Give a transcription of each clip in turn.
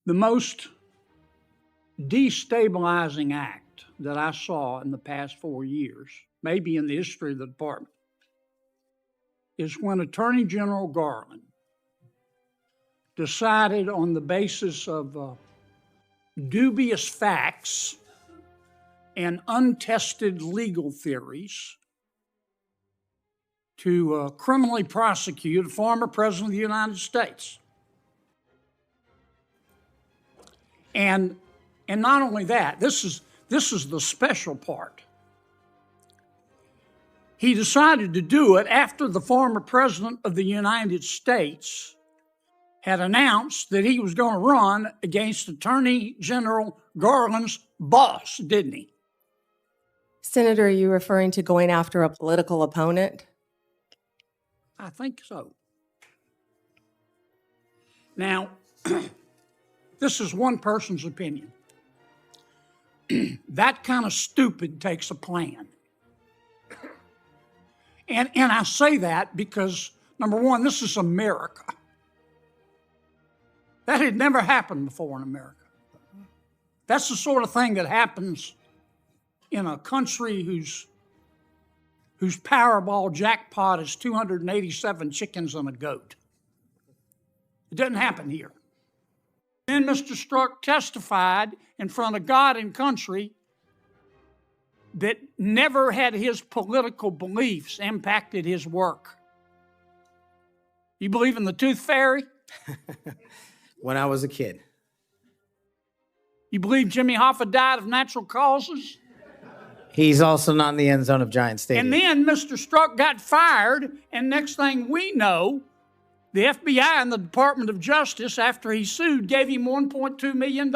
The most destabilizing act that I saw in the past 4 years, maybe in the history of the department, is when Attorney General Garland decided on the basis of dubious facts and untested legal theories to criminally prosecute a former president of the United States. And not only that, this is the special part. He decided to do it after the former president of the United States had announced that he was going to run against Attorney General Garland's boss, didn't he? Senator, are you referring to going after a political opponent? I think so. Now, this is one person's opinion. That kind of stupid takes a plan. And I say that because, number one, this is America. That had never happened before in America. That's the sort of thing that happens in a country whose Powerball jackpot is 287 chickens and a goat. It doesn't happen here. Then Mr. Strzok testified in front of God and country that never had his political beliefs impacted his work. You believe in the tooth fairy? When I was a kid. You believe Jimmy Hoffa died of natural causes? He's also not in the end zone of Giant Stadium. And then Mr. Strzok got fired, and next thing we know, the FBI and the Department of Justice, after he sued, gave him $1.2 million.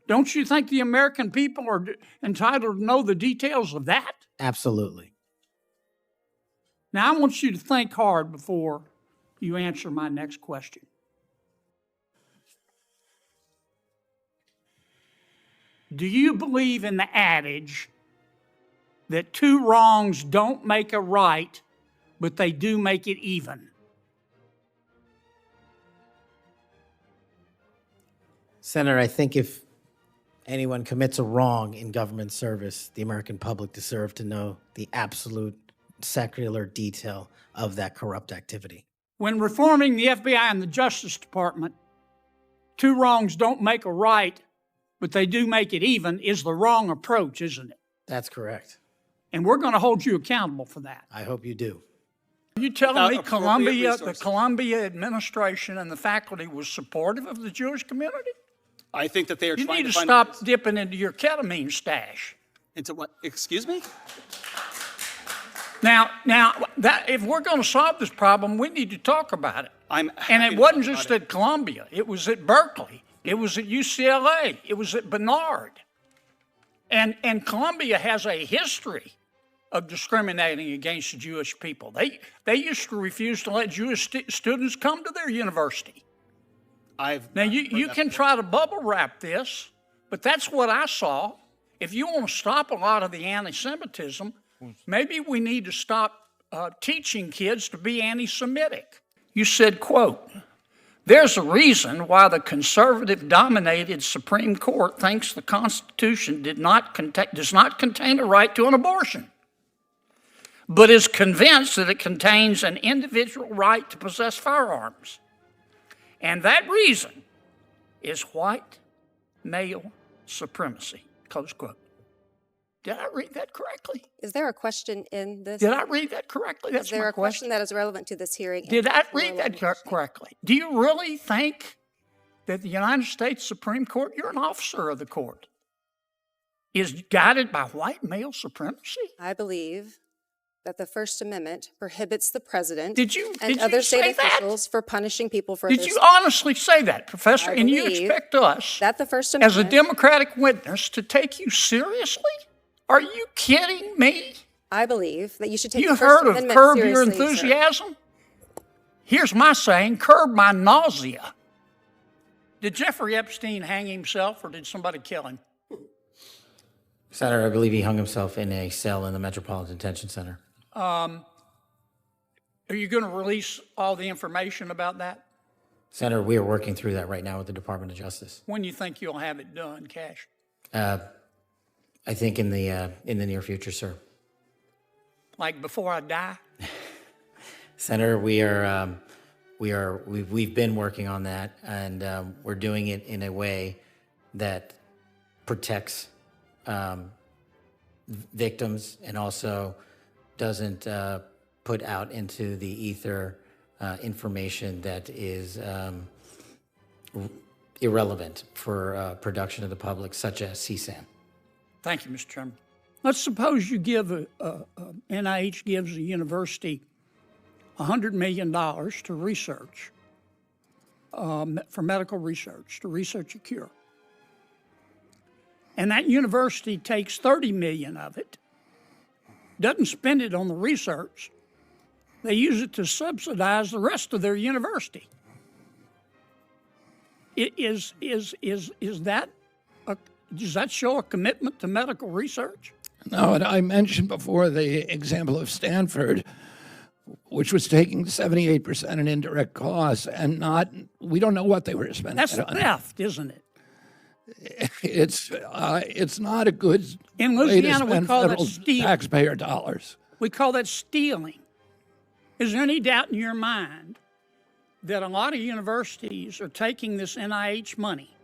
Don't you think the American people are entitled to know the details of that? Absolutely. Now, I want you to think hard before you answer my next question. Do you believe in the adage that two wrongs don't make a right, but they do make it even? Senator, I think if anyone commits a wrong in government service, the American public deserve to know the absolute secular detail of that corrupt activity. When reforming the FBI and the Justice Department, two wrongs don't make a right, but they do make it even, is the wrong approach, isn't it? That's correct. And we're going to hold you accountable for that. I hope you do. Are you telling me the Columbia administration and the faculty was supportive of the Jewish community? I think that they are You trying need to to find stop dipping into your ketamine stash. into what? Excuse me? Now, that if we're going to solve this problem, we need to talk about it. I'm And happy it to wasn't talk just about at Columbia. It was at Berkeley. It was at UCLA. It was at Barnard. And Columbia has a history of discriminating against the Jewish people. They used to refuse to let Jewish students come to their university. Now, you can try to bubble wrap this, but that's what I saw. If you want to stop a lot of the anti-Semitism, maybe we need to stop teaching kids to be anti-Semitic. You said, quote, "There's a reason why the conservative-dominated Supreme Court thinks the Constitution does not contain a right to an abortion, but is convinced that it contains an individual right to possess firearms. And that reason is white male supremacy," close quote. Did I read that correctly? Is there a question in this? Did I read that correctly? That's Is there my a question that is relevant to this hearing? Did I read that correctly? Do you really think that the United States Supreme Court, you're an officer of the court, is guided by white male supremacy? I believe that the First Amendment prohibits the president Did you other say state that? officials for punishing people for Did their you honestly say that, Professor? I And you believe expect us, that the First as a Amendment, Democratic witness, to take you seriously? Are you kidding me? I believe that you should take You the First heard of Amendment curb your seriously, sir. enthusiasm? Here's my saying, curb my nausea. Did Jeffrey Epstein hang himself or did somebody kill him? Senator, I believe he hung himself in a cell in the Metropolitan Detention Center. Are you going to release all the information about that? Senator, we are working through that right now with the Department of Justice. When you think you'll have it done, Cash? I think in the near future, sir. Like before I die? Senator, we've been working on that, and we're doing it in a way that protects victims and also doesn't put out into the ether information that is irrelevant for production of the public, such as CSAM. Thank you, Mr. Chairman. Let's suppose you give NIH gives a university $100 million to research, for medical research, to research a cure. And that university takes 30 million of it, doesn't spend it on the research. They use it to subsidize the rest of their university. Does that show a commitment to medical research? No, and I mentioned before the example of Stanford, which was taking 78% in indirect costs, and we don't know what they were spending. That's it on. theft, isn't it? It's not a good In way to Louisiana, we spend call that federal stealing. taxpayer dollars. We call that stealing. Is there any doubt in your mind that a lot of universities are taking this NIH money,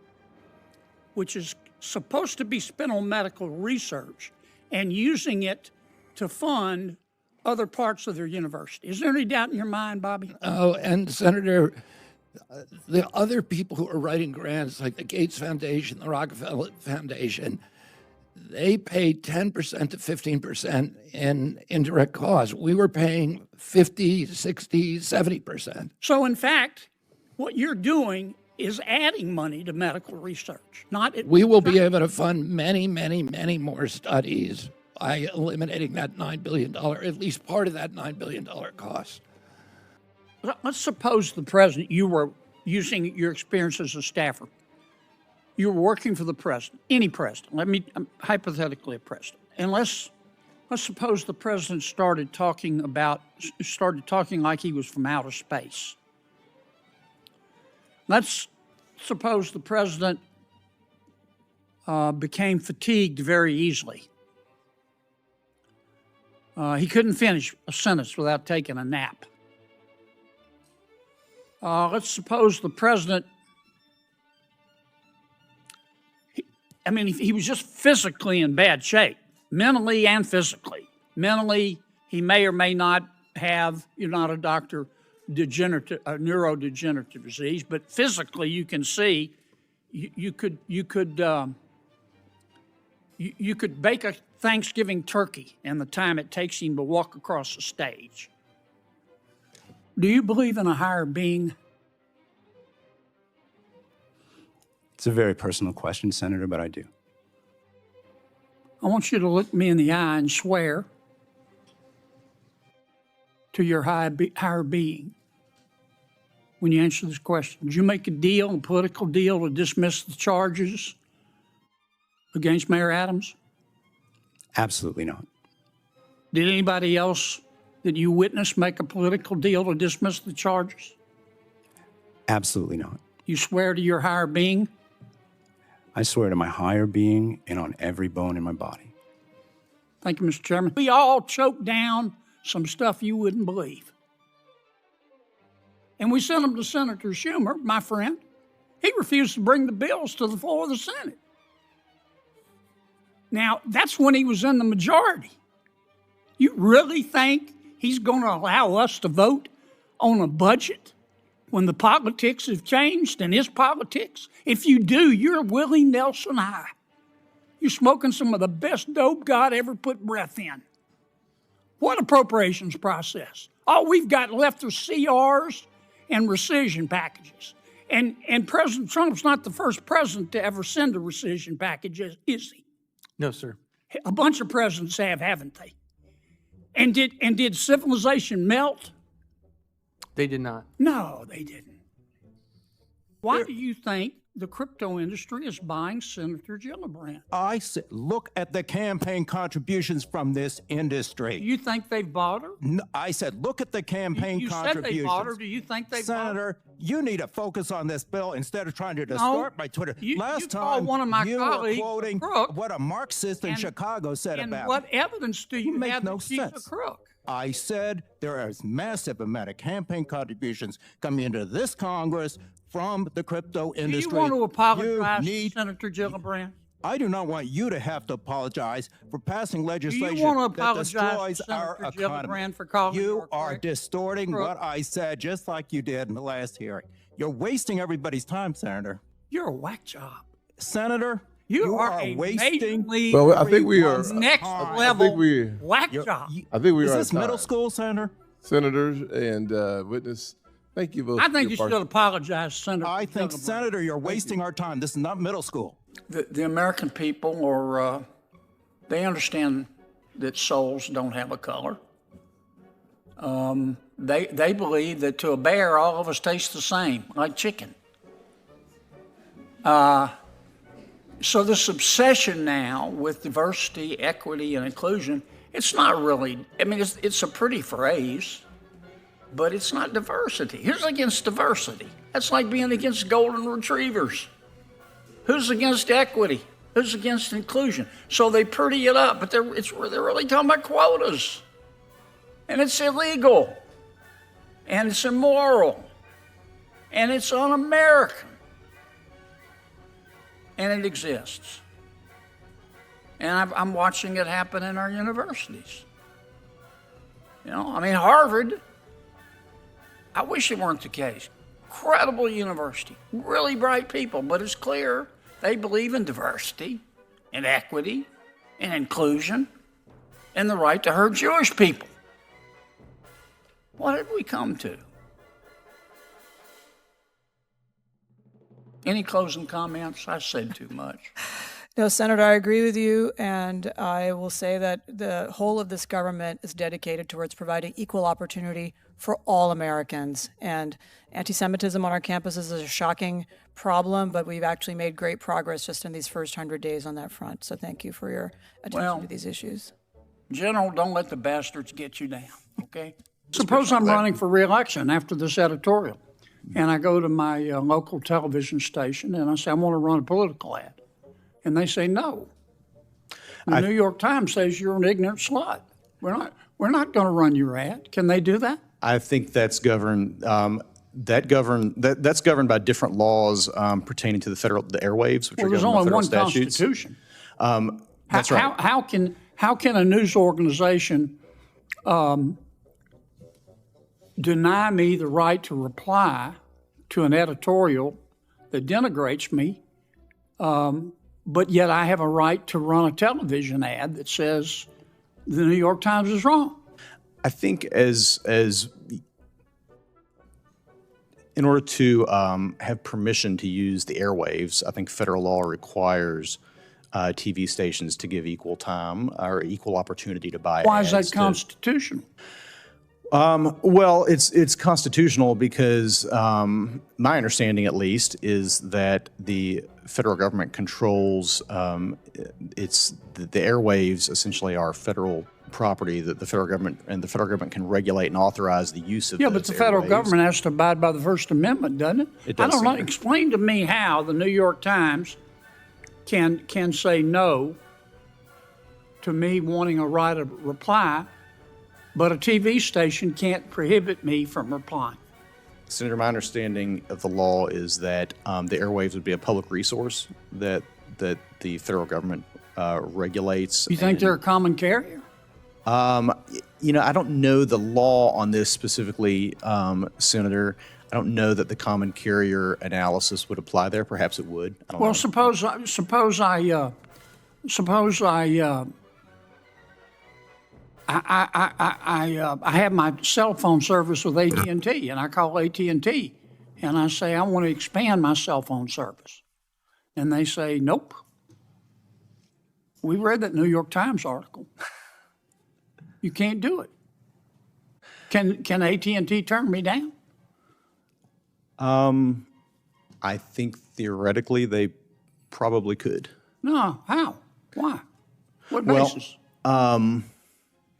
which is supposed to be spent on medical research, and using it to fund other parts of their university? Is there any doubt in your mind, Bobby? Oh, and Senator, the other people who are writing grants, like the Gates Foundation, the Rockefeller Foundation, they pay 10% to 15% in indirect costs. We were paying 50, 60, 70%. So, in fact, what you're doing is adding money to medical research, We will be able to fund many, many, many more studies by eliminating that $9 billion, at least part of that $9 billion cost. Let's suppose the president, you were using your experience as a staffer. You were working for the president, any president. Hypothetically a president. And let's suppose the president started talking like he was from outer space. Let's suppose the president became fatigued very easily. He couldn't finish a sentence without taking a nap. Let's suppose the president, he was just physically in bad shape, mentally and physically. Mentally, he may or may not have, you're not a doctor, neurodegenerative disease, but physically you can see you could bake a Thanksgiving turkey in the time it takes him to walk across the stage. Do you believe in a higher being? It's a very personal question, Senator, but I do. I want you to look me in the eye and swear to your higher being when you answer this question. Did you make a political deal to dismiss the charges against Mayor Adams? Absolutely not. Did anybody else that you witnessed make a political deal to dismiss the charges? Absolutely not. You swear to your higher being? I swear to my higher being and on every bone in my body. Thank you, Mr. Chairman. We all choked down some stuff you wouldn't believe. And we sent them to Senator Schumer, my friend. He refused to bring the bills to the floor of the Senate. Now, that's when he was in the majority. You really think he's going to allow us to vote on a budget when the politics have changed and his politics? If you do, you're Willie Nelson high. You're smoking some of the best dope God ever put breath in. What appropriations process? All we've got left are CRs and rescission packages. And President Trump's not the first president to ever send a rescission package, is he? No, sir. A bunch of presidents have, haven't they? And did civilization melt? They did not. No, they didn't. Why do you think the crypto industry is buying Senator Gillibrand. I said, look at the campaign contributions from this industry. Do you think they've bought her? No, I said, look at the campaign You said they contributions. bought her. Do you think they bought her? Senator, you need to focus on this bill instead of trying to distort my Twitter. you Last called time, one of my you were colleagues a quoting crook, what a Marxist in and- Chicago said And about what me. evidence do you make have no that she's sense. a crook? I said there is massive amount of campaign contributions coming into this Congress from the crypto Do industry. you want to apologize You need, to Senator Gillibrand? I do not want you to have to apologize for passing legislation want to that apologize to destroys our Senator economy. Gillibrand for calling her You a are crook? distorting what I said, just like you did in the last hearing. You're wasting everybody's time, Senator. You're a whack job. Senator, You are a wasting. major league Well, I think we are. everyone's next time. level we- whack job. I think we Is are. this middle school, Senator? Senators and witness. Thank you both. I for think your you part- should apologize, Senator. I think, Gillibrand. Senator, you're wasting our time. This is not middle school. The American people are, they understand that souls don't have a color. They believe that to a bear, all of us taste the same, like chicken. So this obsession now with diversity, equity, and inclusion, it's not really, I mean, it's a pretty phrase, but it's not diversity. Who's against diversity? That's like being against golden retrievers. Who's against equity? Who's against inclusion? So they pretty it up, but they're really talking about quotas. And it's illegal. And it's immoral. And it's un-American. And it exists. And I'm watching it happen in our universities. You know, I mean, Harvard, I wish it weren't the case. Incredible university, really bright people, but it's clear they believe in diversity and equity and inclusion and the right to hurt Jewish people. What did we come to? Any closing comments? I said too much. No, Senator, I agree with you, and I will say that the whole of this government is dedicated towards providing equal opportunity for all Americans. And anti-Semitism on our campuses is a shocking problem, but we've actually made great progress just in these first 100 days on that front. So thank you for your attention to these issues. General, don't let the bastards get you down, okay? Suppose I'm running for re-election after this editorial, and I go to my local television station and I say, I want to run a political ad. And they say no. The New York Times says you're an ignorant slut. We're not going to run your ad. Can they do that? I think that's governed. That's governed by different laws pertaining to the airwaves, which Well, are there's governed by only federal one statutes. Constitution. That's right. How can a news organization deny me the right to reply to an editorial that denigrates me, but yet I have a right to run a television ad that says the New York Times is wrong? I think as in order to have permission to use the airwaves, I think federal law requires TV stations to give equal time or equal opportunity to buy Why is ads that constitutional? Well, it's constitutional because my understanding, at least, is that the federal government controls the airwaves. Essentially, are federal property that the federal government can regulate and authorize the use of. Yeah, but the federal government has to abide by the First Amendment, doesn't it? It does, I don't know. Senator. Explain to me how the New York Times can say no to me wanting a right of reply, but a TV station can't prohibit me from replying. Senator, my understanding of the law is that the airwaves would be a public resource that the federal government regulates. You think they're a common carrier? I don't know the law on this specifically, Senator. I don't know that the common carrier analysis would apply there. Perhaps it would. I don't Well, know. suppose I have my cell phone service with AT&T, and I call AT&T, and I say I want to expand my cell phone service, and they say nope. We read that New York Times article. You can't do it. Can AT&T turn me down? I think Theoretically, they probably could. No, how? Why? What Well, basis?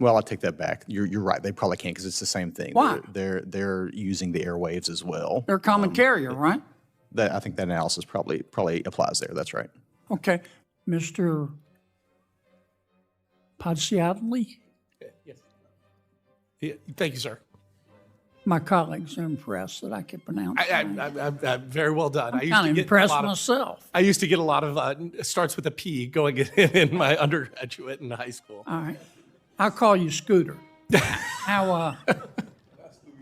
Well, I take that back. You're right. They probably can't because it's the same thing. Why? They're using the airwaves as well. They're a common carrier, right? I think that analysis probably applies there. That's right. Okay. Mr. Podsiadly? Yeah, thank you, sir. My colleagues are impressed that I can pronounce it. I'm very well done. I'm kind of impressed myself. I used to get a lot of starts with a P going in my undergraduate and high school. All right. I'll call you Scooter. How,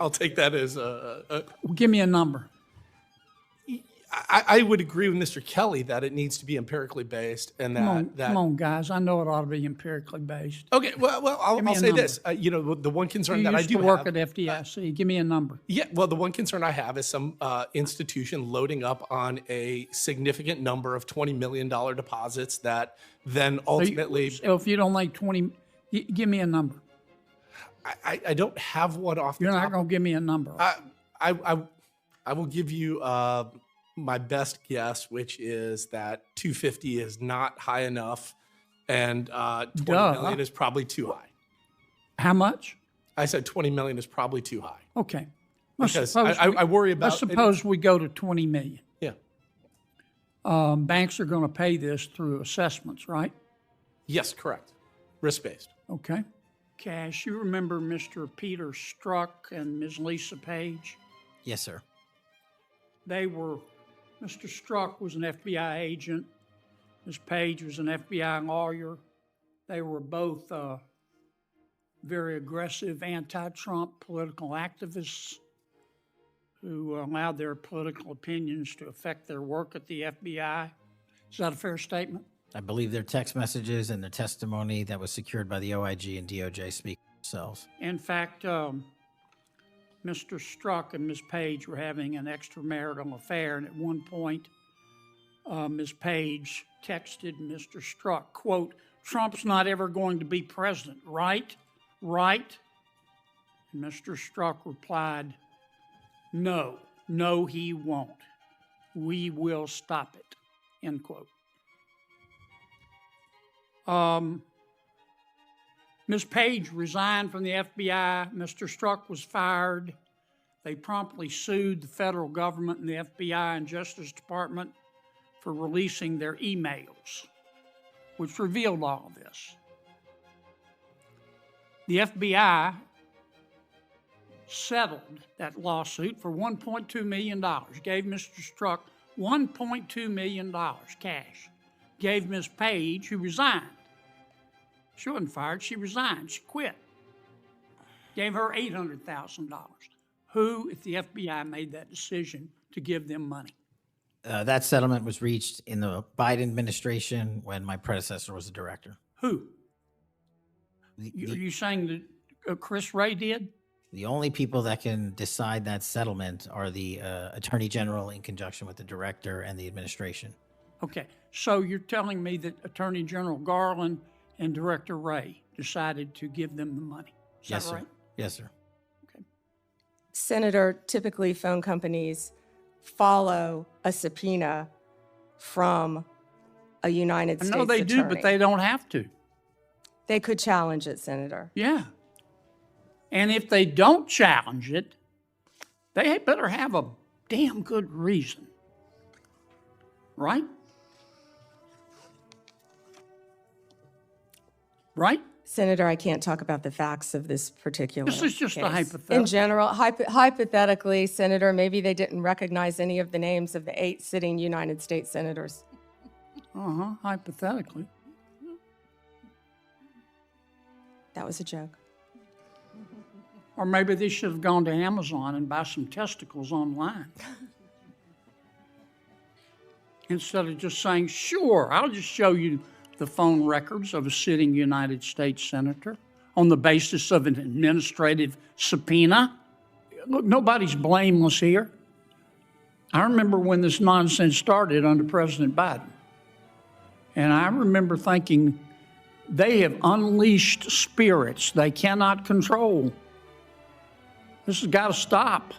I'll take that as give me a number. I would agree with Mr. Kelly that it needs to be empirically based and that. Come on, guys. I know it ought to be empirically based. Okay, well, I'll say this. The one concern You that I used do to work have, at FDIC. Give me a number. yeah, well, the one concern I have is some institution loading up on a significant number of $20 million deposits that then ultimately. So if you don't like 20, give me a number. I don't have one off the You're top. not going to give me a number. I will give you my best guess, which is that 250 is not high enough, and 20 million is probably too high. How much? I said 20 million is probably too high. Okay. Because I worry about. Let's suppose we go to 20 million. Yeah. Banks are going to pay this through assessments, right? Yes, correct. Risk-based. Okay. Cash, you remember Mr. Peter Struck and Ms. Lisa Page? Yes, sir. Mr. Struck was an FBI agent. Ms. Page was an FBI lawyer. They were both very aggressive anti-Trump political activists who allowed their political opinions to affect their work at the FBI. Is that a fair statement? I believe their text messages and their testimony that was secured by the OIG and DOJ speak for themselves. In fact, Mr. Struck and Ms. Page were having an extramarital affair, and at one point, Ms. Page texted Mr. Struck, quote, "Trump's not ever going to be president, right? Right?" And Mr. Struck replied, "No, he won't. We will stop it," end quote. Ms. Page resigned from the FBI. Mr. Struck was fired. They promptly sued the federal government and the FBI and Justice Department for releasing their emails, which revealed all of this. The FBI settled that lawsuit for $1.2 million, gave Mr. Struck $1.2 million cash, gave Ms. Page, who resigned. She wasn't fired, she resigned, she quit. Gave her $800,000. Who, if the FBI made that decision to give them money? That settlement was reached in the Biden administration when my predecessor was the director. Who? Are you saying that Chris Wray did? The only people that can decide that settlement are the Attorney General in conjunction with the director and the administration. Okay, so you're telling me that Attorney General Garland and Director Wray decided to give them the money. Is Yes, that sir. right? Yes, sir. Senator, typically phone companies follow a subpoena from a United States I know they attorney. do, but they don't have to. They could challenge it, Senator. Yeah. And if they don't challenge it, they better have a damn good reason. Right? Right? Senator, I can't talk about the facts of this particular This is just a case. hypothetical. In general, hypothetically, Senator, maybe they didn't recognize any of the names of the 8 sitting United States senators. Hypothetically. That was a joke. Or maybe they should have gone to Amazon and buy some testicles online. Instead of just saying, sure, I'll just show you the phone records of a sitting United States senator on the basis of an administrative subpoena. Look, nobody's blameless here. I remember when this nonsense started under President Biden. And I remember thinking, they have unleashed spirits they cannot control. This has got to stop.